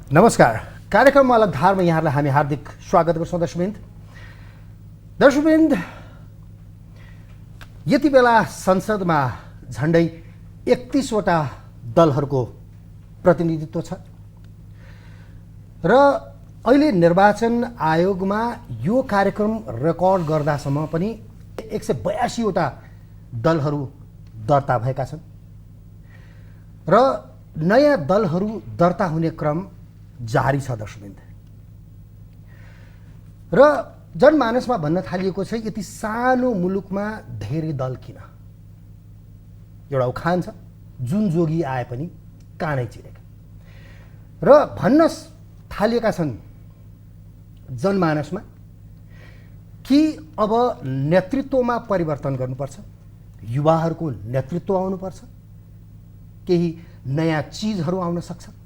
नमस्कार। कार्यक्रम अलग धारमा यहाँलाई हामी हार्दिक स्वागत गर्छौँ दर्शकवृन्द। दर्शकवृन्द, यति बेला संसदमा झन्डै 31वटा दलहरूको प्रतिनिधित्व छ र अहिले निर्वाचन आयोगमा यो कार्यक्रम रेकर्ड गर्दासम्म पनि 182वटा दलहरू दर्ता भएका छन् र नयाँ दलहरू दर्ता हुने क्रम जारी छ दर्शकवृन्द। र जनमानसमा भन्न थालिएको छ यति सानो मुलुकमा धेरै दल किन? एउटा उखान छ, जुन जोगी आए पनि कानै चिरेका। र भन्न थालिएका छन् जनमानसमा कि अब नेतृत्वमा परिवर्तन गर्नुपर्छ, युवाहरूको नेतृत्व आउनुपर्छ, केही नयाँ चिजहरू आउन सक्छ।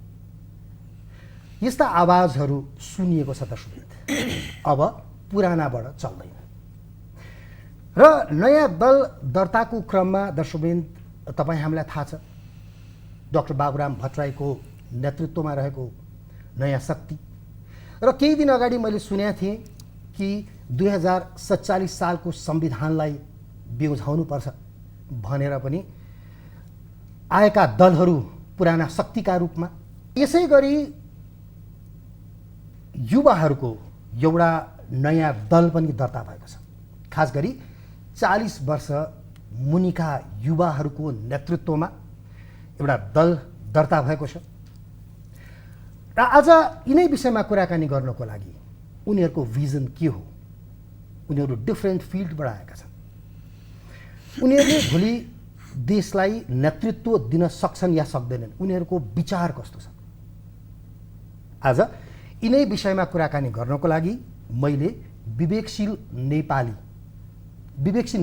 यस्ता आवाजहरू सुनिएको छ दर्शकवृन्द। अब पुरानाबाट चल्दैन र नयाँ दल दर्ताको क्रममा दर्शकवृन्द तपाईँ हामीलाई थाहा छ डाक्टर बाबुराम भट्टराईको नेतृत्वमा रहेको नयाँ शक्ति र केही दिन अगाडि मैले सुनेको थिएँ कि 2047 सालको संविधानलाई बिउझाउनुपर्छ भनेर पनि आएका दलहरू पुराना शक्तिका रूपमा। यसै गरी युवाहरूको एउटा नयाँ दल पनि दर्ता भएको छ। खास गरी 40 वर्ष मुनिका युवाहरूको नेतृत्वमा एउटा दल दर्ता भएको छ र आज यिनै विषयमा कुराकानी गर्नको लागि उनीहरूको भिजन के हो, उनीहरू डिफ्रेन्ट फिल्डबाट आएका छन्, उनीहरूले भोलि देशलाई नेतृत्व दिन सक्छन् या सक्दैनन्, उनीहरूको विचार कस्तो छ। आज यिनै विषयमा कुराकानी गर्नको लागि मैले विवेकशील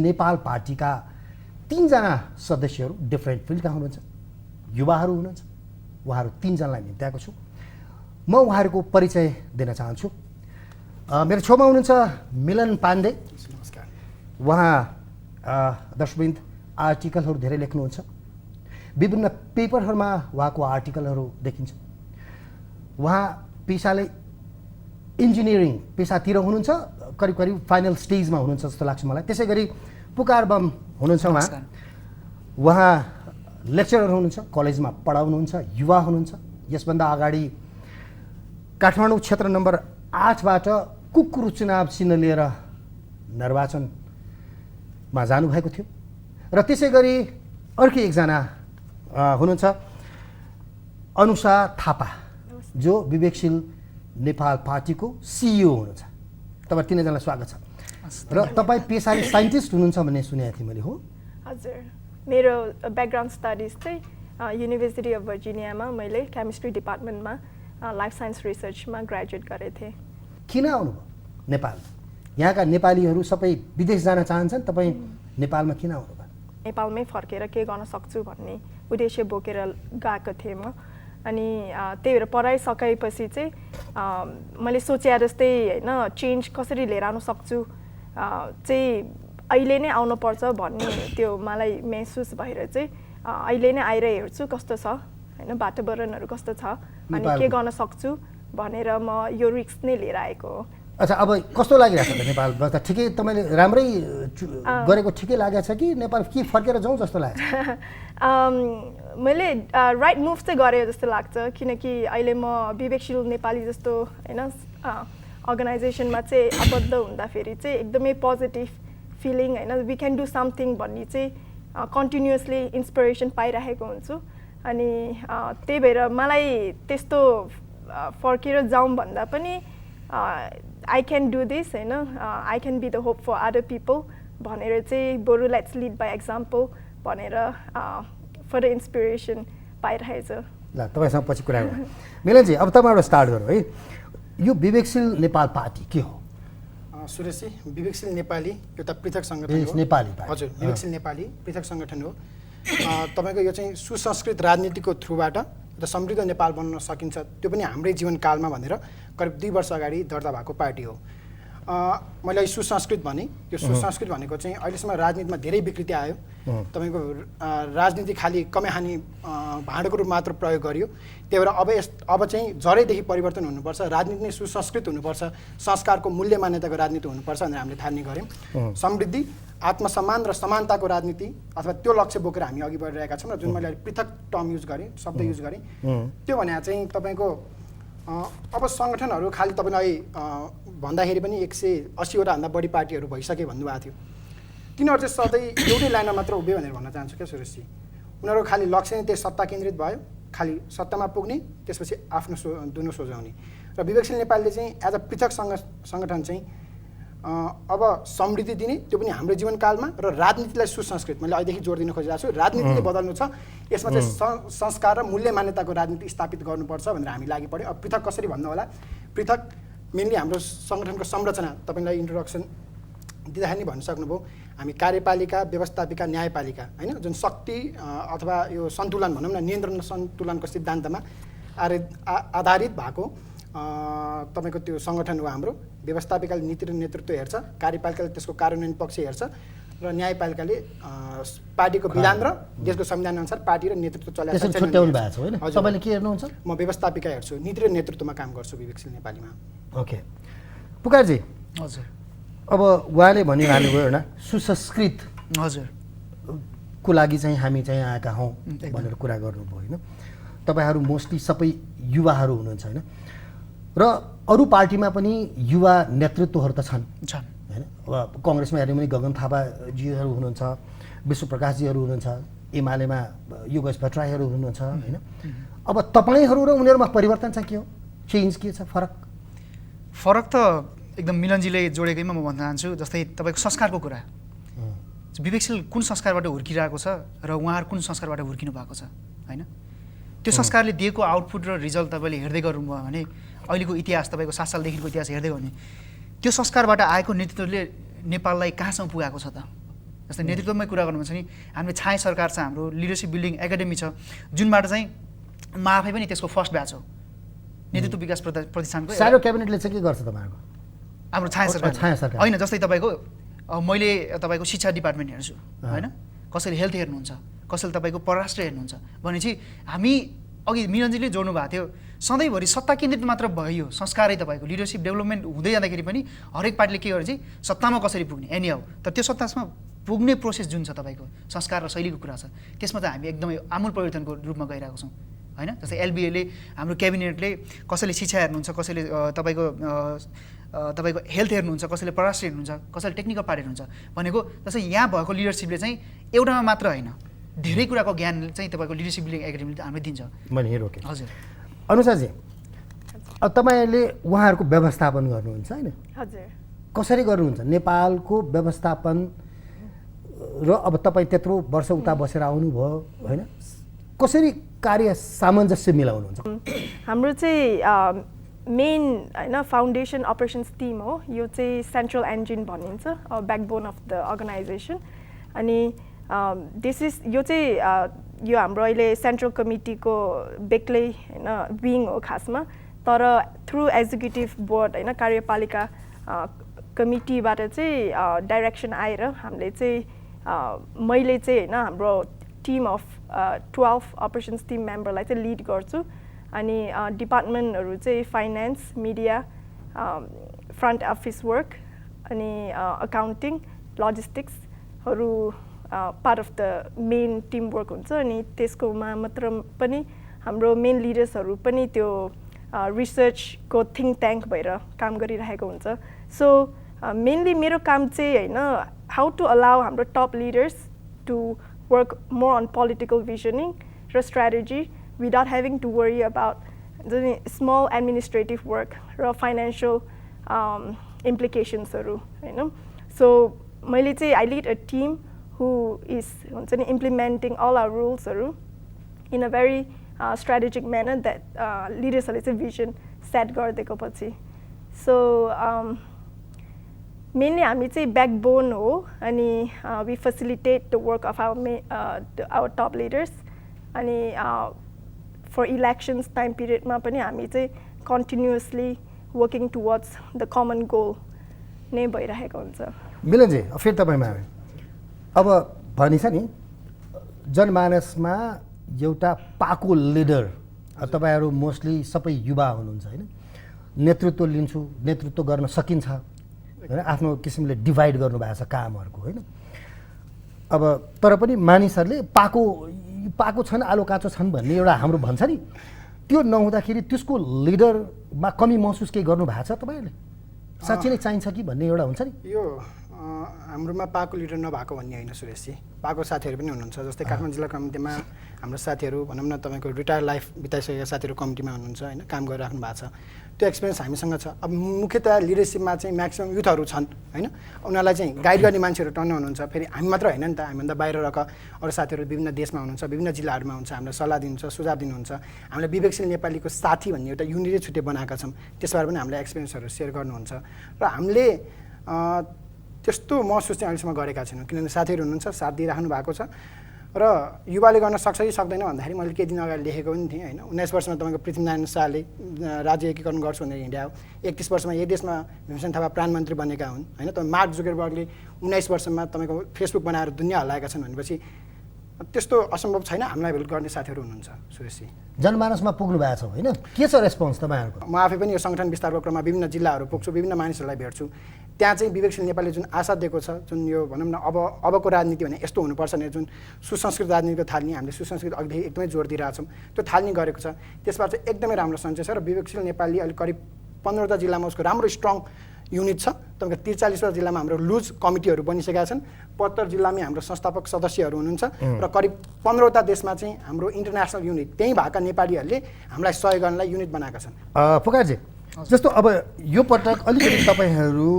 नेपाल पार्टीका 3 जना सदस्यहरू डिफ्रेन्ट फिल्डका हुनुहुन्छ, युवाहरू हुनुहुन्छ। उहाँहरू 3 जनालाई निम्त्याएको छु। म उहाँहरूको परिचय दिन चाहन्छु। मेरो छेउमा हुनुहुन्छ मिलन पाण्डे। नमस्कार। उहाँ दर्शकवृन्द आर्टिकलहरू धेरै लेख्नुहुन्छ, विभिन्न पेपरहरूमा उहाँको आर्टिकलहरू देखिन्छ। उहाँ पेसाले इन्जिनियरिङ पेसातिर हुनुहुन्छ, करिब करिब फाइनल स्टेजमा हुनुहुन्छ जस्तो लाग्छ मलाई। त्यसै गरी पुकार बम हुनुहुन्छ। उहाँ लेक्चरर हुनुहुन्छ, कलेजमा पढाउनुहुन्छ, युवा हुनुहुन्छ। यसभन्दा अगाडि काठमाडौँ क्षेत्र नम्बर 8बाट कुकुरु चुनाव चिन्ह लिएर निर्वाचनमा जानुभएको थियो। र त्यसै गरी अर्कै एकजना हुनुहुन्छ अनुषा थापा, जो विवेकशील नेपाल पार्टीको सिइओ हुनुहुन्छ। तपाईँ 3 जनालाई स्वागत छ। र तपाईँ पेसाले साइन्टिस्ट हुनुहुन्छ भन्ने सुनेको थिएँ मैले, हो? हजुर, मेरो ब्याकग्राउन्ड स्टडिज चाहिँ युनिभर्सिटी अफ भर्जिनियामा मैले केमिस्ट्री डिपार्टमेन्टमा लाइफ साइन्स रिसर्चमा ग्रेजुएट गरेको थिएँ। किन आउनुभयो नेपाल? यहाँका नेपालीहरू सबै विदेश जान चाहन्छन्, तपाईँ नेपालमा किन आउनुभयो? नेपालमै फर्केर के गर्न सक्छु भन्ने उद्देश्य बोकेर गएको थिएँ म। अनि त्यही भएर पढाइ सकाएपछि चाहिँ मैले सोचे जस्तै होइन चेन्ज कसरी लिएर आउन सक्छु चाहिँ अहिले नै आउनुपर्छ भन्ने त्यो मलाई महसुस भएर चाहिँ अहिले नै आएर हेर्छु कस्तो छ होइन, वातावरणहरू कस्तो छ अनि के गर्न सक्छु भनेर म यो रिस्क नै लिएर आएको हो। अच्छा, अब कस्तो लागिरहेको छ नेपालमा? त ठिकै, तपाईँले राम्रै गरेको ठिकै लागेको छ कि नेपाल के फर्केर जाउँ जस्तो लाग्छ? मैले राइट मुभ चाहिँ गरेँ जस्तो लाग्छ, किनकि अहिले म विवेकशील नेपाली जस्तो होइन अर्गनाइजेसनमा चाहिँ आबद्ध हुँदाखेरि चाहिँ एकदमै पोजिटिभ फिलिङ होइन, वी क्यान डु समथिङ भन्ने चाहिँ कन्टिन्युसली इन्सपिरेसन पाइरहेको हुन्छु। अनि त्यही भएर मलाई त्यस्तो फर्केर जाउँ भन्दा पनि आई क्यान डु दिस होइन, I can be the hope for other people भनेर चाहिँ बरु लेट्स लिड बाई एक्जाम्पल भनेर फर्दर इन्सपिरेसन पाइरहेछ। ल, तपाईँसँग पछि कुरा गरौँ। मिलनजी, अब तपाईँबाट स्टार्ट गरौँ है। यो विवेकशील नेपाल पार्टी के हो? सुरेशजी, विवेकशील नेपाली एउटा पृथक सङ्गठन हो। नेपाली? हजुर, विवेकशील नेपाली पृथक सङ्गठन हो। तपाईँको यो चाहिँ सुसंस्कृत राजनीतिको थ्रुबाट र समृद्ध नेपाल बन्न सकिन्छ, त्यो पनि हाम्रै जीवनकालमा भनेर करिब 2 वर्ष अगाडि दर्ता भएको पार्टी हो। मैले अहिले सुसंस्कृत भने यो सुसंस्कृत भनेको चाहिँ अहिलेसम्म राजनीतिमा धेरै विकृति आयो तपाईँको राजनीति खालि कमै हानि भाँडोको रूप मात्र प्रयोग गरियो त्यही भएर अब चाहिँ जरैदेखि परिवर्तन हुनुपर्छ राजनीति नै सुसंस्कृत हुनुपर्छ संस्कारको मूल्य मान्यताको राजनीति हुनुपर्छ भनेर हामीले ठान्ने गऱ्यौँ समृद्धि आत्मसम्मान र समानताको राजनीति अथवा त्यो लक्ष्य बोकेर हामी अघि बढिरहेका छौँ र जुन मैले पृथक टर्म युज गरेँ शब्द युज गरेँ त्यो भने चाहिँ तपाईँको अब सङ्गठनहरू खालि तपाईँलाई भन्दाखेरि पनि 180वटा भन्दा बढी पार्टीहरू भइसके भन्नुभएको थियो तिनीहरू चाहिँ सधैँ एउटै लाइनमा मात्र उभियो भनेर भन्न चाहन्छु क्या सुरेशजी उनीहरू खालि लक्ष्य नै त्यही सत्ता केन्द्रित भयो खालि सत्तामा पुग्ने त्यसपछि आफ्नो दुनो सोझाउने र विवेकशील नेपालले चाहिँ एज अ पृथक सङ्गठन चाहिँ अब समृद्धि दिने त्यो पनि हाम्रो जीवनकालमा र राजनीतिलाई सुसंस्कृत मैले अहिलेदेखि जोड दिन खोजिरहेको छु राजनीतिले बदल्नु छ यसमा चाहिँ संस्कार र मूल्य मान्यताको राजनीति स्थापित गर्नुपर्छ भनेर हामी लागि पऱ्यो अब पृथक कसरी भन्नु होला पृथक मेनली हाम्रो सङ्गठनको संरचना तपाईँलाई इन्ट्रोडक्सन दिँदाखेरि नै भन्न सक्नुभयो हामी कार्यपालिका व्यवस्थापिका न्यायपालिका होइन जुन शक्ति अथवा यो सन्तुलन भनौँ न नियन्त्रण सन्तुलनको सिद्धान्तमा आधारित भएको तपाईँको त्यो सङ्गठन हो हाम्रो व्यवस्थापिकाले नीति र नेतृत्व हेर्छ कार्यपालिकाले त्यसको कार्यान्वयन पक्ष हेर्छ र न्यायपालिकाले पार्टीको विधान र देशको संविधान अनुसार पार्टी र नेतृत्व चलाएको छ। तपाईँले के हेर्नुहुन्छ? म व्यवस्थापिका हेर्छु नीति र नेतृत्वमा काम गर्छु विवेकशील नेपालीमा। ओके पुकारजी हजुर अब उहाँले भनिहाल्नुभयो होइन सुसंस्कृत हजुर को लागि चाहिँ हामी चाहिँ आएका हौँ भनेर कुरा गर्नुभयो होइन तपाईँहरू मोस्टली सबै युवाहरू हुनुहुन्छ होइन र अरू पार्टीमा पनि युवा नेतृत्वहरू त छन् होइन अब कङ्ग्रेसमा हेर्ने भने गगन थापाजीहरू हुनुहुन्छ विश्वप्रकाशजीहरू हुनुहुन्छ एमालेमा योगेश भट्टराईहरू हुनुहुन्छ होइन अब तपाईँहरू र उनीहरूमा परिवर्तन चाहिँ के हो चेन्ज के छ फरक त एकदम मिलनजीले जोडेकैमा म भन्न चाहन्छु जस्तै तपाईँको संस्कारको कुरा विवेकशील कुन संस्कारबाट हुर्किरहेको छ र उहाँहरू कुन संस्कारबाट हुर्किनु भएको छ होइन त्यो संस्कारले दिएको आउटपुट र रिजल्ट तपाईँले हेर्दै गर्नुभयो भने अहिलेको इतिहास तपाईँको 7 सालदेखिको इतिहास हेर्दै हो भने त्यो संस्कारबाट आएको नेतृत्वले नेपाललाई कहाँसम्म पुगाएको छ त जस्तै नेतृत्वमै कुरा गर्नुपर्छ नि हामीले छाए सरकार छ हाम्रो लिडरसिप बिल्डिङ एकाडेमी छ जुनबाट चाहिँ म आफै पनि त्यसको फर्स्ट ब्याच हो नेतृत्व विकास प्रतिष्ठानको सानो क्याबिनेटले चाहिँ के गर्छ तपाईँहरूको हाम्रो छाया सरकार होइन जस्तै तपाईँको मैले तपाईँको शिक्षा डिपार्टमेन्ट हेर्छु होइन कसैले हेल्थ हेर्नुहुन्छ कसैले तपाईँको परराष्ट्र हेर्नुहुन्छ भनेपछि हामी अघि मिलनजीले जोड्नु भएको थियो सधैँभरि सत्ता केन्द्रित मात्र भयो संस्कारै तपाईँको लिडरसिप डेभलपमेन्ट हुँदै जाँदाखेरि पनि हरेक पार्टीले के गर्छ सत्तामा कसरी पुग्ने एनी हाउ तर त्यो सत्तामा पुग्ने प्रोसेस जुन छ तपाईँको संस्कार र शैलीको कुरा छ त्यसमा चाहिँ हामी एकदमै आमूल परिवर्तनको रूपमा गइरहेको छौँ होइन जस्तै एलबिएले हाम्रो क्याबिनेटले कसैले शिक्षा हेर्नुहुन्छ कसैले तपाईँको हेल्थ हेर्नुहुन्छ कसैले परराष्ट्र हेर्नुहुन्छ कसैले टेक्निकल पार्ट हेर्नुहुन्छ भनेको जस्तै यहाँ भएको लिडरसिपले चाहिँ एउटामा मात्र होइन धेरै कुराको ज्ञान चाहिँ तपाईँको लिडरसिप बिल्डिङ एकाडेमीले हामीले दिन्छ मैले रोकेँ हजुर अनुसाजी अब तपाईँले उहाँहरूको व्यवस्थापन गर्नुहुन्छ होइन हजुर कसरी गर्नुहुन्छ नेपालको व्यवस्थापन र अब तपाईँ त्यत्रो वर्ष उता बसेर आउनुभयो होइन कसरी कार्य सामञ्जस्य मिलाउनुहुन्छ हाम्रो चाहिँ मेन होइन फाउन्डेसन अपरेसन्स टिम हो यो चाहिँ सेन्ट्रल इन्जिन भनिन्छ ब्याकबोन अफ द अर्गनाइजेसन अनि यो चाहिँ यो हाम्रो अहिले सेन्ट्रल कमिटीको बेग्लै होइन विङ हो खासमा तर थ्रु एक्जिक्युटिभ बोर्ड होइन कार्यपालिका कमिटीबाट चाहिँ डाइरेक्सन आएर हामीले चाहिँ मैले चाहिँ होइन हाम्रो टिम अफ 12 अपरेसन्स टिम मेम्बरलाई चाहिँ लिड गर्छु अनि डिपार्टमेन्टहरू चाहिँ finance media front office work अनि अकाउन्टिङ लजिस्टिक्सहरू part of the main team work हुन्छ अनि त्यसकोमा मात्र पनि हाम्रो मेन लिडर्सहरू पनि त्यो रिसर्चको थिङ्क ट्याङ्क भएर काम गरिरहेको हुन्छ सो मेनली मेरो काम चाहिँ होइन हाउ टु अलाउ हाम्रो top leaders to work more on political visioning र strategy without having to worry about small administrative work र फाइनेन्सियल इम्प्लिकेसन्सहरू होइन सो मैले चाहिँ I lead a team who is implementing all our rules in a very strategic manner that leaders have a vision set gardeko pachi so mainly हामी चाहिँ backbone हो अनि we facilitate the work of our top leaders अनि for elections time period मा पनि हामी चाहिँ continuously working towards the common goal नै भइरहेको हुन्छ। मिलनजी फेरि तपाईँमा आएँ। अब भनिन्छ नि जनमानसमा एउटा पाको लिडर, तपाईँहरू मोस्टली सबै युवा हुनुहुन्छ होइन, नेतृत्व लिन्छु, नेतृत्व गर्न सकिन्छ होइन, आफ्नो किसिमले डिभाइड गर्नुभएको छ कामहरूको होइन। अब तर पनि मानिसहरूले पाको छन् आलो काँचो छन् भन्ने एउटा हाम्रो भन्छ नि, त्यो नहुँदाखेरि त्यसको लिडरमा कमी महसुस केही गर्नु भएको छ तपाईँहरूले? साँच्चै नै चाहिन्छ कि भन्ने एउटा हुन्छ नि। यो हाम्रोमा पाको लिडर नभएको भन्ने होइन सुरेशजी, पाको साथीहरू पनि हुनुहुन्छ। जस्तै काठमाडौँ जिल्ला कमिटीमा हाम्रो साथीहरू भनौँ न तपाईँको रिटायर लाइफ बिताइसकेका साथीहरू कमिटीमा हुनुहुन्छ होइन, काम गरिराख्नु भएको छ, त्यो एक्सपिरियन्स हामीसँग छ। अब मुख्यतया लिडरसिपमा चाहिँ म्याक्सिमम् युथहरू छन् होइन, उनीहरूलाई चाहिँ गाइड गर्ने मान्छेहरू टन्न हुनुहुन्छ। फेरि हामी मात्र होइन नि त, हामीभन्दा बाहिर रहेका अरू साथीहरू विभिन्न देशमा हुनुहुन्छ, विभिन्न जिल्लाहरूमा हुन्छ, हामीलाई सल्लाह दिनुहुन्छ, सुझाव दिनुहुन्छ। हामीले विवेकशील नेपालीको साथी भन्ने एउटा युनिटै छुट्टै बनाएका छौँ, त्यसबाट पनि हामीलाई एक्सपिरियन्सहरू सेयर गर्नुहुन्छ। र हामीले त्यस्तो महसुस चाहिँ अहिलेसम्म गरेका छैनौँ, किनभने साथीहरू हुनुहुन्छ, साथ दिइराख्नु भएको छ। र युवाले गर्न सक्छ कि सक्दैन भन्दाखेरि मैले केही दिन अगाडि लेखेको पनि थिएँ होइन। 19 वर्षमा तपाईँको पृथ्वीनारायण शाहले राज्य एकीकरण गर्छु भनेर हिँड्या हो। 31 वर्षमा यही देशमा भीमसेन थापा प्रधानमन्त्री बनेका हुन् होइन। तपाईँ मार्क जुकरबर्गले 19 वर्षमा तपाईँको फेसबुक बनाएर दुनियाँ हल्लाएका छन् भनेपछि त्यस्तो असम्भव छैन। हामीलाई हेल्प गर्ने साथीहरू हुनुहुन्छ सुरेशजी। जनमानसमा पुग्नु भएको छ होइन, के छ रेस्पोन्स तपाईँहरूको? म आफै पनि यो सङ्गठन विस्तारको क्रममा विभिन्न जिल्लाहरू पुग्छु, विभिन्न मानिसहरूलाई भेट्छु। त्यहाँ चाहिँ विवेकशील नेपालले जुन आशा दिएको छ, जुन यो भनौँ न अबको राजनीति भने यस्तो हुनुपर्छ भने जुन सुसंस्कृत राजनीतिको थाल्ने, हामीले सुसंस्कृत अघि एकदमै जोड दिइरहेछौँ, त्यो थाल्ने गरेको छ। त्यसबाट चाहिँ एकदमै राम्रो सञ्चय छ। र विवेकशील नेपाली अहिले करिब 15वटा जिल्लामा उसको राम्रो स्ट्रङ युनिट छ। तपाईँको 43वटा जिल्लामा हाम्रो लुज कमिटीहरू बनिसकेका छन्। 75 जिल्लामै हाम्रो संस्थापक सदस्यहरू हुनुहुन्छ र करिब 15वटा देशमा चाहिँ हाम्रो इन्टरनेसनल युनिट त्यहीँ भएका नेपालीहरूले हामीलाई सहयोग गर्नलाई युनिट बनाएका छन्। पुकारजी जस्तो अब यो पटक अलिकति तपाईँहरू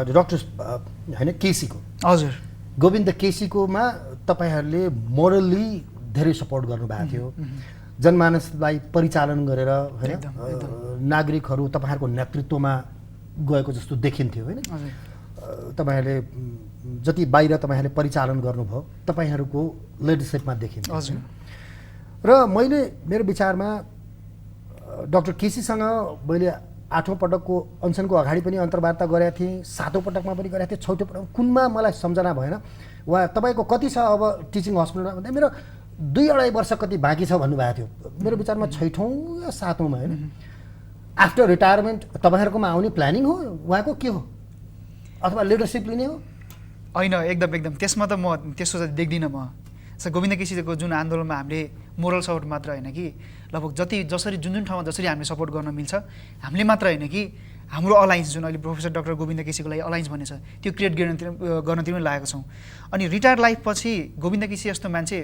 डक्टर होइन केसीको, हजुर गोविन्द केसीकोमा तपाईँहरूले मोरल्ली धेरै सपोर्ट गर्नुभएको थियो, जनमानसलाई परिचालन गरेर होइन, नागरिकहरू तपाईँहरूको नेतृत्वमा गएको जस्तो देखिन्थ्यो होइन। तपाईँहरूले जति बाहिर तपाईँहरूले परिचालन गर्नुभयो तपाईँहरूको लिडरसिपमा देखिन्थ्यो। र मैले मेरो विचारमा डक्टर केसीसँग मैले 8औं पटकको अनसनको अगाडि पनि अन्तर्वार्ता गरेका थिएँ, 7औं पटकमा पनि गरेका थिएँ, 6औं पटक कुनमा मलाई सम्झना भएन। वा तपाईँको कति छ अब टिचिङ हस्पिटलमा भन्दा मेरो 2-2.5 वर्ष कति बाँकी छ भन्नुभएको थियो। मेरो विचारमा 6औं या 7औंमा होइन। आफ्टर रिटायरमेन्ट तपाईँहरूकोमा आउने प्लानिङ हो उहाँको, के हो, अथवा लिडरसिप लिने हो? होइन, एकदम त्यसमा त म त्यस्तो चाहिँ देख्दिनँ। म गोविन्द केसीको जुन आन्दोलनमा हामीले मोरल सपोर्ट मात्र होइन कि लगभग जसरी जुन ठाउँमा जसरी हामीले सपोर्ट गर्न मिल्छ हामीले मात्र होइन कि हाम्रो अलायन्स जुन अहिले प्रोफेसर डाक्टर गोविन्द केसीको लागि अलायन्स भन्ने छ त्यो क्रिएट गर्नतिर पनि लागेको छौँ। अनि रिटायर लाइफ पछि गोविन्द केसी जस्तो मान्छे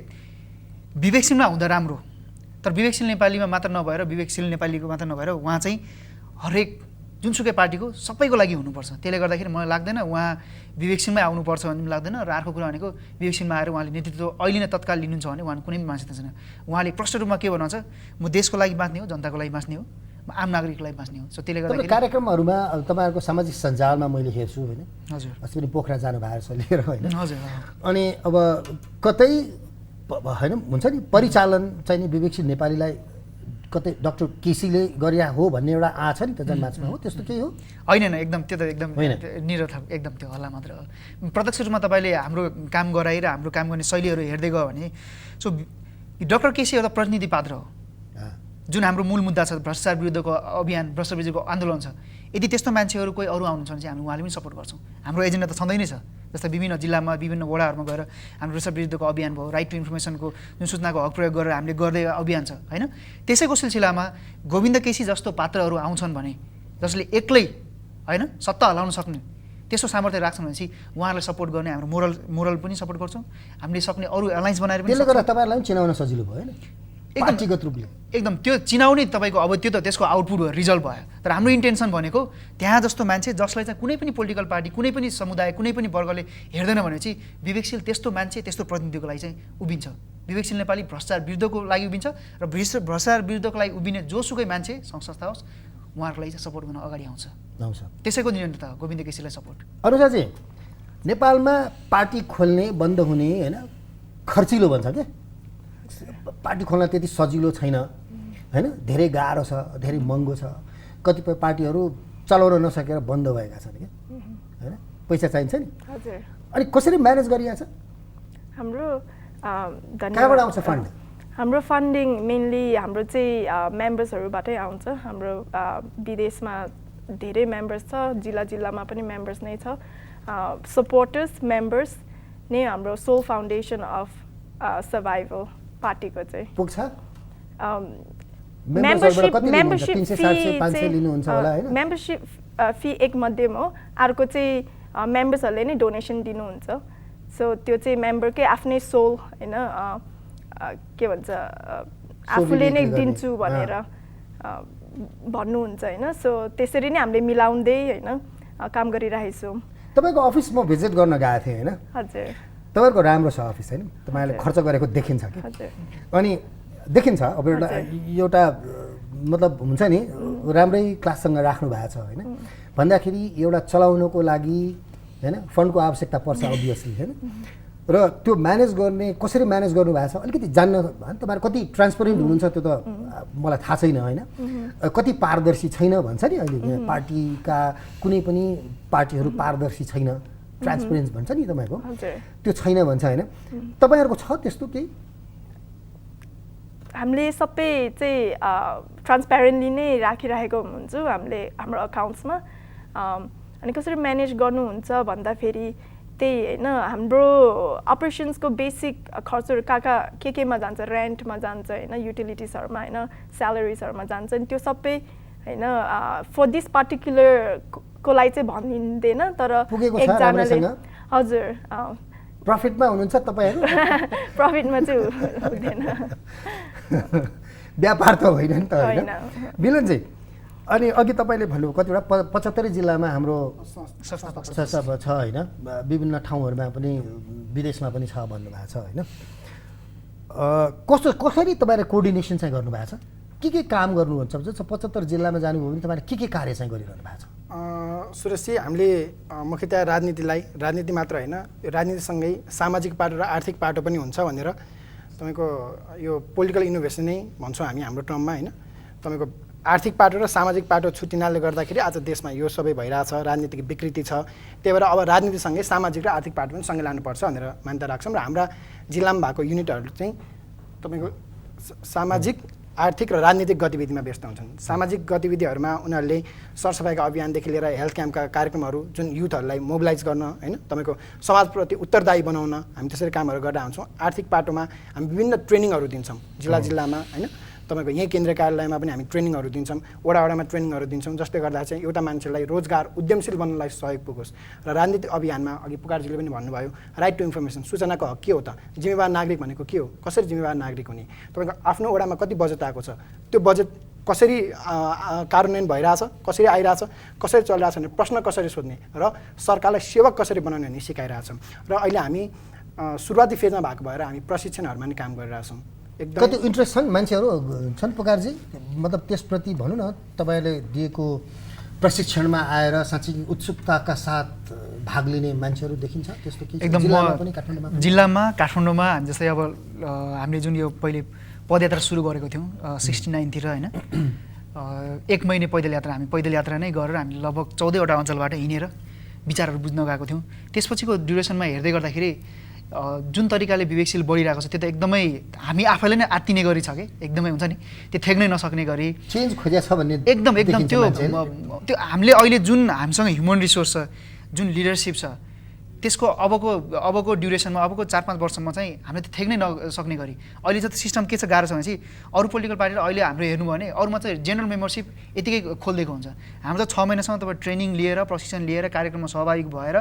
विवेकशीलमा हुँदा राम्रो, तर विवेकशील नेपालीमा मात्र नभएर विवेकशील नेपालीको मात्र नभएर उहाँ चाहिँ हरेक जुनसुकै पार्टीको सबैको लागि हुनुपर्छ। त्यसले गर्दाखेरि मलाई लाग्दैन उहाँ विवेकशीलमै आउनुपर्छ भन्ने पनि लाग्दैन। र अर्को कुरा भनेको विवेकशीलमा आएर उहाँले नेतृत्व अहिले नै तत्काल लिनुहुन्छ भने उहाँ कुनै पनि मान्छे छैन। उहाँले प्रष्ट रूपमा के भन्नुहुन्छ, म देशको लागि बाँच्ने हो, जनताको लागि बाँच्ने हो, म आम नागरिकको लागि बाँच्ने हो। सो त्यसले गर्दाखेरि कार्यक्रमहरूमा तपाईँहरूको सामाजिक सञ्जालमा मैले हेर्छु होइन, हजुर अस्ति पनि पोखरा जानुभएको छ लिएर होइन। हजुर अनि अब कतै होइन हुन्छ नि परिचालन चाहिँ नि विवेकशील नेपालीलाई कतै डक्टर केसीले गरिया हो भन्ने एउटा आछ नि त जनमानसमा, हो त्यस्तो केही हो? होइन, एकदम त्यो त एकदम निरर्थक, एकदम त्यो हल्ला मात्र हो। प्रत्यक्ष रूपमा तपाईँले हाम्रो काम गराइ र हाम्रो काम गर्ने शैलीहरू हेर्दै गयो भने सो डक्टर केसी एउटा प्रतिनिधि पात्र हो। जुन हाम्रो मूल मुद्दा छ भ्रष्टाचार विरुद्धको अभियान, भ्रष्टाचार विरुद्धको आन्दोलन छ, यदि त्यस्तो मान्छेहरू कोही अरू आउनुहुन्छ भने चाहिँ हामी उहाँले पनि सपोर्ट गर्छौँ। हाम्रो एजेन्डा त छँदै नै छ। जस्तै विभिन्न जिल्लामा विभिन्न वडाहरूमा गएर हाम्रो भ्रष्टाचार विरुद्धको अभियान भयो, राइट टु इन्फर्मेसनको जुन सूचनाको हक प्रयोग गरेर हामीले गर्दै अभियान छ होइन। त्यसैको सिलसिलामा गोविन्द केसी जस्तो पात्रहरू आउँछन् भने जसले एक्लै होइन सत्ता हल्लाउन सक्ने त्यस्तो सामर्थ्य राख्छन् भनेपछि उहाँहरूलाई सपोर्ट गर्ने हाम्रो मोरल पनि सपोर्ट गर्छौँ। हामीले सक्ने अरू एलायन्स बनाएर पनि त्यसले गर्दा तपाईँहरूलाई पनि चिनाउन सजिलो भयो होइन व्यक्तिगत रूपले? एकदम त्यो चिनाउने तपाईँको अब त्यो त त्यसको आउटपुट भयो, रिजल्ट भयो। तर हाम्रो इन्टेन्सन भनेको त्यहाँ जस्तो मान्छे जसलाई चाहिँ कुनै पनि पोलिटिकल पार्टी, कुनै पनि समुदाय, कुनै पनि वर्गले हेर्दैन भनेपछि विवेकशील त्यस्तो मान्छे त्यस्तो प्रतिनिधिको लागि चाहिँ उभिन्छ। विवेकशील नेपाली भ्रष्टाचार विरुद्धको लागि उभिन्छ र भ्रष्टाचार विरुद्धको लागि उभिने जोसुकै मान्छे संस्था होस् उहाँहरूको लागि चाहिँ सपोर्ट गर्न अगाडि आउँछ। त्यसैको निरन्तरता गोविन्द केसीलाई सपोर्ट। अनुजाजी, नेपालमा पार्टी खोल्ने बन्द हुने होइन खर्चिलो भन्छ क्या, पार्टी खोल्न त्यति सजिलो छैन होइन, धेरै गाह्रो छ, धेरै महँगो छ, कतिपय पार्टीहरू चलाउन नसकेर बन्द भएका छन् क्या। होइन पैसा चाहिन्छ नि हजुर अनि कसरी म्यानेज गरिएको छ हाम्रो कहाँबाट आउँछ फन्ड हाम्रो फन्डिङ मेनली हाम्रो चाहिँ मेम्बर्सहरूबाटै आउँछ हाम्रो विदेशमा धेरै मेम्बर्स छ जिल्लामा पनि मेम्बर्स नै छ सपोर्टर्स मेम्बर्स नै हाम्रो सोल फाउन्डेसन अफ सर्भाइभल पार्टीको चाहिँ पुग्छ मेम्बरसिप फी एक मध्यम हो अर्को चाहिँ मेम्बर्सहरूले नै डोनेसन दिनुहुन्छ सो त्यो चाहिँ मेम्बरकै आफ्नै सोल होइन के भन्छ आफूले नै दिन्छु भनेर भन्नुहुन्छ होइन सो त्यसरी नै हामीले मिलाउँदै होइन काम गरिरहेको छौँ तपाईँको अफिस म भिजिट गर्न गएको थिएँ होइन हजुर तपाईँको राम्रो छ अफिस होइन तपाईँले खर्च गरेको देखिन्छ कि अनि देखिन्छ अब एउटा मतलब हुन्छ नि राम्रै क्लाससँग राख्नु भएको छ होइन भन्दाखेरि एउटा चलाउनको लागि होइन फन्डको आवश्यकता पर्छ अभियसली होइन र त्यो म्यानेज गर्ने कसरी म्यानेज गर्नुभएको छ अलिकति जान्न तपाईँहरू कति ट्रान्सपरेन्ट हुनुहुन्छ त्यो त मलाई थाहा छैन होइन कति पारदर्शी छैन भन्छ नि अहिले पार्टीका कुनै पनि पार्टीहरू पारदर्शी छैन ट्रान्सपरेन्स भन्छ नि तपाईँको त्यो छैन भन्छ होइन तपाईँहरूको छ त्यस्तो केही हामीले सबै चाहिँ ट्रान्सप्यारेन्टली नै राखिरहेको हुन्छौँ हामीले हाम्रो अकाउन्ट्समा अनि कसरी म्यानेज गर्नुहुन्छ भन्दाखेरि त्यही होइन हाम्रो अपरेसन्सको बेसिक खर्चहरू कहाँ केमा जान्छ रेन्टमा जान्छ होइन युटिलिटिजहरूमा होइन स्यालेरिजहरूमा जान्छ नि त्यो सबै होइन फर दिस पार्टिकुलर को लागि चाहिँ भनिँदैन तर एकजनाले हजुर प्रफिटमा हुनुहुन्छ तपाईँहरू प्रफिटमा चाहिँ हुँदैन व्यापार त होइन नि त होइन मिलनजी अनि अघि तपाईँले भन्नुभयो कतिवटा 75 जिल्लामा हाम्रो संस्था छ होइन विभिन्न ठाउँहरूमा पनि विदेशमा पनि छ भन्नुभएको छ होइन कसरी तपाईँले कोअर्डिनेसन चाहिँ गर्नुभएको छ के काम गर्नुहुन्छ जस्तो 75 जिल्लामा जानुभयो भने तपाईँले के कार्य चाहिँ गरिरहनु भएको छ सुरेशजी हामीले मुख्यतया राजनीति मात्र होइन राजनीतिसँगै सामाजिक पाटो र आर्थिक पाटो पनि हुन्छ भनेर तपाईँको यो पोलिटिकल इनोभेसन नै भन्छौँ हामी हाम्रो टर्ममा होइन तपाईँको आर्थिक पाटो र सामाजिक पाटो छुट्टिनाले गर्दाखेरि आज देशमा यो सबै भइरहेछ राजनीतिक विकृति छ त्यही भएर अब राजनीतिसँगै सामाजिक र आर्थिक पाटो पनि सँगै लानुपर्छ भनेर मान्यता राख्छौँ र हाम्रा जिल्लामा भएको युनिटहरू चाहिँ तपाईँको सामाजिक आर्थिक र राजनीतिक गतिविधिमा व्यस्त हुन्छन् सामाजिक गतिविधिहरूमा उनीहरूले सरसफाइका अभियानदेखि लिएर हेल्थ क्याम्पका कार्यक्रमहरू जुन युथहरूलाई मोबिलाइज गर्न होइन तपाईँको समाजप्रति उत्तरदायी बनाउन हामी त्यसरी कामहरू गर्दा हुन्छौँ आर्थिक पाटोमा हामी विभिन्न ट्रेनिङहरू दिन्छौँ जिल्लामा होइन तपाईँको यहीँ केन्द्रीय कार्यालयमा पनि हामी ट्रेनिङहरू दिन्छौँ वडामा ट्रेनिङहरू दिन्छौँ जसले गर्दा चाहिँ एउटा मान्छेलाई रोजगार उद्यमशील बन्नलाई सहयोग पुगोस् र राजनीतिक अभियानमा अघि पुकारजीले पनि भन्नुभयो राइट टु इन्फर्मेसन सूचनाको हक के हो त जिम्मेवार नागरिक भनेको के हो कसरी जिम्मेवार नागरिक हुने तपाईँको आफ्नो वडामा कति बजेट आएको छ त्यो बजेट कसरी कार्यान्वयन भइरहेछ कसरी आइरहेछ कसरी चलिरहेछ भने प्रश्न कसरी सोध्ने र सरकारलाई सेवक कसरी बनाउने भन्ने सिकाइरहेछौँ र अहिले हामी सुरुवाती फेजमा भएको भएर हामी प्रशिक्षणहरूमा नि काम गरिरहेछौँ कति इन्ट्रेस्ट छन् मान्छेहरू छन् पुकारजी मतलब त्यसप्रति भनौँ न तपाईँले दिएको प्रशिक्षणमा आएर साँच्चै उत्सुकताका साथ भाग लिने मान्छेहरू देखिन्छ त्यस्तो के एकदम जिल्लामा काठमाडौँमा जस्तै अब हामीले जुन यो पहिले पदयात्रा सुरु गरेको थियौँ 69 तिर होइन 1 महिना पैदल यात्रा नै गरेर हामी लगभग 14वटा अञ्चलबाट हिँडेर विचारहरू बुझ्न गएको थियौँ त्यसपछिको ड्युरेसनमा हेर्दै गर्दाखेरि जुन तरिकाले विवेकशील बढिरहेको छ त्यो त एकदमै हामी आफैले नै आत्तिने गरी छ कि एकदमै हुन्छ नि त्यो थेक्नै नसक्ने गरी चेन्ज खोजेको छ भन्ने एकदम त्यो हामीले अहिले जुन हामीसँग ह्युमन रिसोर्स छ जुन लिडरसिप छ त्यसको अबको ड्युरेसनमा अबको 4-5 वर्षमा चाहिँ हामीले त्यो थेक्नै नसक्ने गरी अहिले जति सिस्टम के छ गाह्रो छ भनेपछि अरू पोलिटिकल पार्टीले अहिले हाम्रो हेर्नुभयो भने अरूमा चाहिँ जेनरल मेम्बरसिप यतिकै खोलिदिएको हुन्छ हाम्रो त 6 महिनासम्म तपाईँ ट्रेनिङ लिएर प्रशिक्षण लिएर कार्यक्रममा सहभागी भएर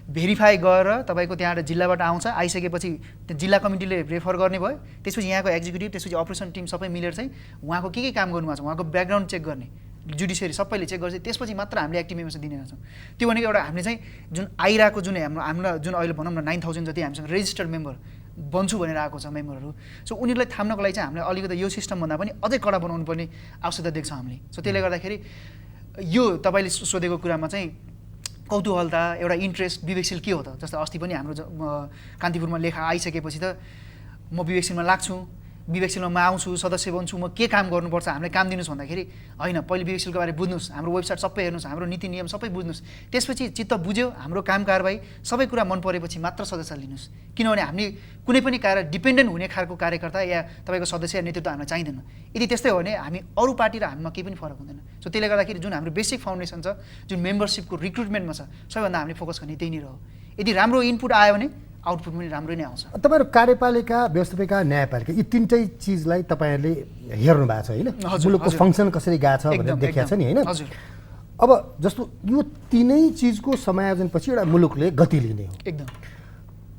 भेरिफाई गरेर तपाईँको त्यहाँबाट जिल्लाबाट आउँछ आइसकेपछि त्यो जिल्ला कमिटीले रेफर गर्ने भयो त्यसपछि यहाँको एक्जिक्युटिभ त्यसपछि अपरेसन टिम सबै मिलेर चाहिँ उहाँको के काम गर्नुभएको छ उहाँको ब्याकग्राउन्ड चेक गर्ने जुडिसियरी सबैले चेक गर्छ त्यसपछि मात्र हामीले एक्टिभ मेम्बरसिप दिने गर्छौँ त्यो भनेको एउटा हामीले चाहिँ जुन आइरहेको जुन हाम्रो जुन अहिले भनौँ न 9000 जति हामीसँग रेजिस्टर्ड मेम्बर बन्छु भनेर आएको छ मेम्बरहरू सो उनीहरूलाई थाम्नको लागि चाहिँ हामीले अलिकति यो सिस्टमभन्दा पनि अझै कडा बनाउनु पर्ने आवश्यकता देख्छौँ हामीले सो त्यसले गर्दाखेरि यो तपाईँले सोधेको कुरामा चाहिँ कौतूहलता एउटा इन्ट्रेस्ट विवेकशील के हो त जस्तो अस्ति पनि हाम्रो कान्तिपुरमा लेखा आइसकेपछि त म विवेकशीलमा लाग्छु विवेकशीलमा म आउँछु सदस्य बन्छु म के काम गर्नुपर्छ हामीलाई काम दिनुहोस् भन्दाखेरि होइन पहिले विवेकशीलको बारे बुझ्नुहोस् हाम्रो वेबसाइट सबै हेर्नुहोस् हाम्रो नीति नियम सबै बुझ्नुहोस् त्यसपछि चित्त बुझ्यो हाम्रो काम कारबाही सबै कुरा मन परेपछि मात्र सदस्य लिनुहोस् किनभने हामी कुनै पनि कार्य डिपेन्डेन्ट हुने खालको कार्यकर्ता या तपाईँको सदस्य या नेतृत्व हामीलाई चाहिँदैन यदि त्यस्तै हो भने हामी अरू पार्टी र हामीमा केही पनि फरक हुँदैन सो त्यसले गर्दाखेरि जुन हाम्रो बेसिक फाउन्डेसन छ जुन मेम्बरसिपको रिक्रुटमेन्टमा छ सबैभन्दा हामीले फोकस गर्ने त्यही नै रह्यो यदि राम्रो इनपुट आयो भने आउटपुट पनि राम्रै नै आउँछ तपाईँहरू कार्यपालिका व्यवस्थापिका न्यायपालिका यी तिनटै चिजलाई तपाईँहरूले हेर्नु भएको छ होइन मुलुकको फङ्सन कसरी गएको छ भनेर देखिएको छ नि होइन अब जस्तो यो तिनै चिजको समायोजनपछि एउटा मुलुकले गति लिने हो एकदम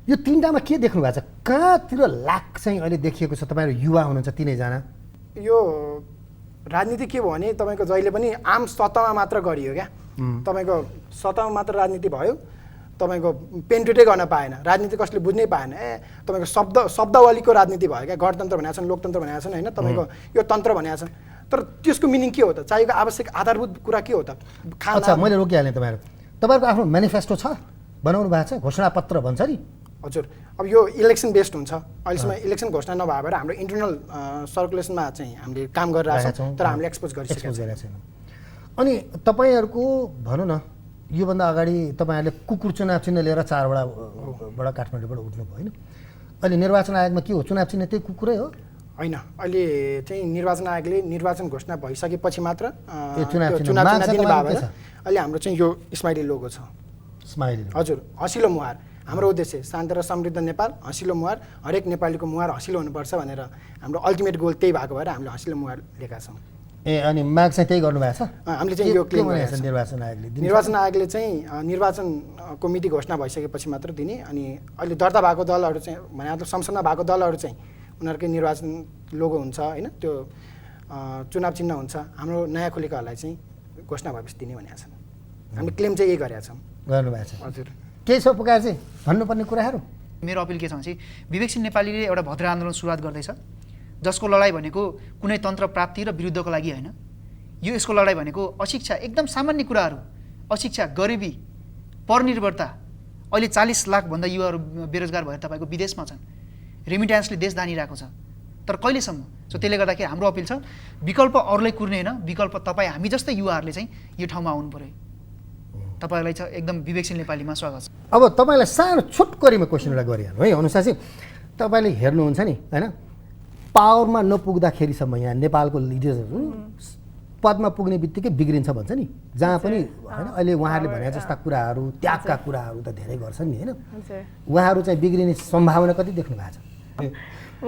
यो तिनटामा के देख्नु भएको छ कहाँतिर लाक चाहिँ अहिले देखिएको छ तपाईँहरू युवा हुनुहुन्छ तिनैजना यो राजनीति के भयो भने तपाईँको जहिले पनि आम सतहमा मात्र गरियो क्या तपाईँको सतहमा मात्र राजनीति भयो तपाईँको पेन्टेटै गर्न पाएन राजनीति कसले बुझ्नै पाएन तपाईँको शब्दावलीको राजनीति भयो क्या गणतन्त्र भनेका छन् लोकतन्त्र भनेका छन् होइन तपाईँको यो तन्त्र भनेका छन् तर त्यसको मिनिङ के हो त चाहिएको आवश्यक आधारभूत कुरा के हो त अच्छा मैले रोकिहालेँ तपाईँहरूको आफ्नो मेनिफेस्टो छ बनाउनु भएको छ घोषणापत्र भन्छ नि हजुर अब यो इलेक्सन बेस्ड हुन्छ अहिलेसम्म इलेक्सन घोषणा नभए भएर हाम्रो इन्टरनल सर्कुलेसनमा चाहिँ हामीले काम गरिरहेको छौँ तर हामीले एक्सपोज गरिसकेको छैन अनि तपाईँहरूको भनौँ न योभन्दा अगाडि तपाईँहरूले कुकुर चुनाव चिन्ह लिएर 4वटाबाट काठमाडौँबाट उठ्नुभयो होइन अहिले निर्वाचन आयोगमा के हो चुनाव चिन्ह त्यही कुकुरै हो होइन अहिले चाहिँ निर्वाचन आयोगले निर्वाचन घोषणा भइसकेपछि मात्र चुनाव चिन्ह दिने भए भएर अहिले हाम्रो चाहिँ यो स्माइली लोगो छ स्माइली हजुर हँसिलो मुहार हाम्रो उद्देश्य शान्त र समृद्ध नेपाल हँसिलो मुहार हरेक नेपालीको मुहार हँसिलो हुनुपर्छ भनेर हाम्रो अल्टिमेट गोल त्यही भएको भएर हामीले हँसिलो मुहार लिएका छौँ ए अनि माग चाहिँ त्यही गर्नुभएको छ हामीले चाहिँ यो क्लेम गरेका छौँ निर्वाचन आयोगले चाहिँ निर्वाचनको मिति घोषणा भइसकेपछि मात्र दिने अनि अहिले दर्ता भएको दलहरू चाहिँ भने मतलब संसदमा भएको दलहरू चाहिँ उनीहरूकै निर्वाचन लोगो हुन्छ होइन त्यो चुनाव चिन्ह हुन्छ हाम्रो नयाँ खोलेकाहरूलाई चाहिँ घोषणा भएपछि दिने भनेका छन् हामीले क्लेम चाहिँ यही गरेका छौँ गर्नुभएको छ हजुर केही छ पुकार चाहिँ भन्नुपर्ने कुराहरू मेरो अपिल के छ भने चाहिँ विवेकशील नेपालीले एउटा भद्र आन्दोलन सुरुवात गर्दैछ जसको लडाइँ भनेको कुनै तन्त्र प्राप्ति र विरुद्धको लागि होइन यो यसको लडाइँ भनेको अशिक्षा एकदम सामान्य कुराहरू अशिक्षा गरिबी परनिर्भरता अहिले 40 लाखभन्दा युवाहरू बेरोजगार भएर तपाईँको विदेशमा छन् रेमिट्यान्सले देश दानिरहेको छ तर कहिलेसम्म सो त्यसले गर्दाखेरि हाम्रो अपिल छ विकल्प अरूलाई कुर्ने होइन विकल्प तपाईँ हामी जस्तै युवाहरूले चाहिँ यो ठाउँमा आउनु पर्यो तपाईँहरूलाई चाहिँ एकदम विवेकशील नेपालीमा स्वागत छ अब तपाईँलाई सानो छोटकरीमा क्वेसन एउटा गरिहाल्नु है अनुसार चाहिँ तपाईँले हेर्नुहुन्छ नि होइन पावरमा नपुग्दाखेरिसम्म यहाँ नेपालको लिडर्सहरू पदमा पुग्ने बित्तिकै बिग्रिन्छ भन्छ नि जहाँ पनि होइन अहिले उहाँहरूले भने जस्ता कुराहरू त्यागका कुराहरू त धेरै गर्छन् नि होइन उहाँहरू चाहिँ बिग्रिने सम्भावना कति देख्नु भएको छ म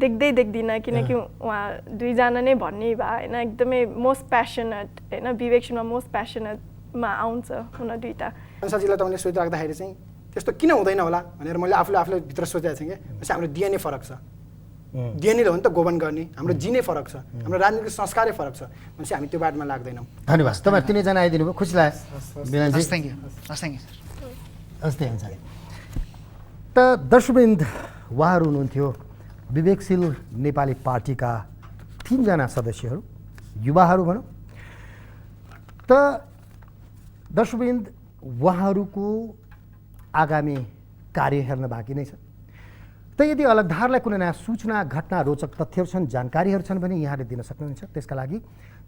देख्दिनँ किनकि उहाँ दुईजना नै भन्ने भए होइन एकदमै मोस्ट प्यासनेट होइन विवेकशीलमा मोस्ट प्यासनेटमा आउँछ उन दुईवटा सजिलो तपाईँले सोचिराख्दाखेरि चाहिँ त्यस्तो किन हुँदैन होला भनेर मैले आफूले भित्र सोचेको थिएँ कि हाम्रो डिएनए फरक छ डिएनएले हो नि त गोबन गर्ने हाम्रो जिनै फरक छ हाम्रो राजनीतिक संस्कारै फरक छ भनेपछि हामी त्यो बाटोमा लाग्दैनौँ धन्यवाद तपाईँ तिनैजना आइदिनु भयो खुसी लाग्यो थ्याङ्क यू हस्तै हुन्छ त दर्शकवृन्द उहाँहरू हुनुहुन्थ्यो विवेकशील नेपाली पार्टीका 3जना सदस्यहरू युवाहरू भनौँ त दर्शकवृन्द उहाँहरूको आगामी कार्य हेर्न बाँकी नै छ त यदि अलगधारलाई कुनै नयाँ सूचना घटना रोचक तथ्यहरू छन् जानकारीहरू छन् भने यहाँले दिन सक्नुहुन्छ त्यसका लागि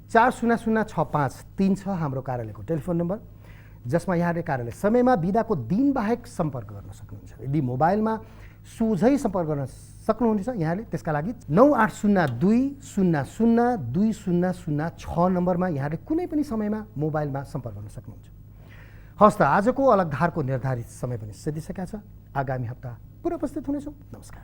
400653 छ हाम्रो कार्यालयको टेलिफोन नम्बर जसमा यहाँले कार्यालय समयमा बिदाको दिनबाहेक सम्पर्क गर्न सक्नुहुन्छ यदि मोबाइलमा सोझै सम्पर्क गर्न सक्नुहुन्छ यहाँले त्यसका लागि 9802002006 नम्बरमा यहाँले कुनै पनि समयमा मोबाइलमा सम्पर्क गर्न सक्नुहुन्छ हस् त आजको अलगधारको निर्धारित समय पनि सिद्धिसकेका छ आगामी हप्ता पुनः उपस्थित हुनेछौँ नमस्कार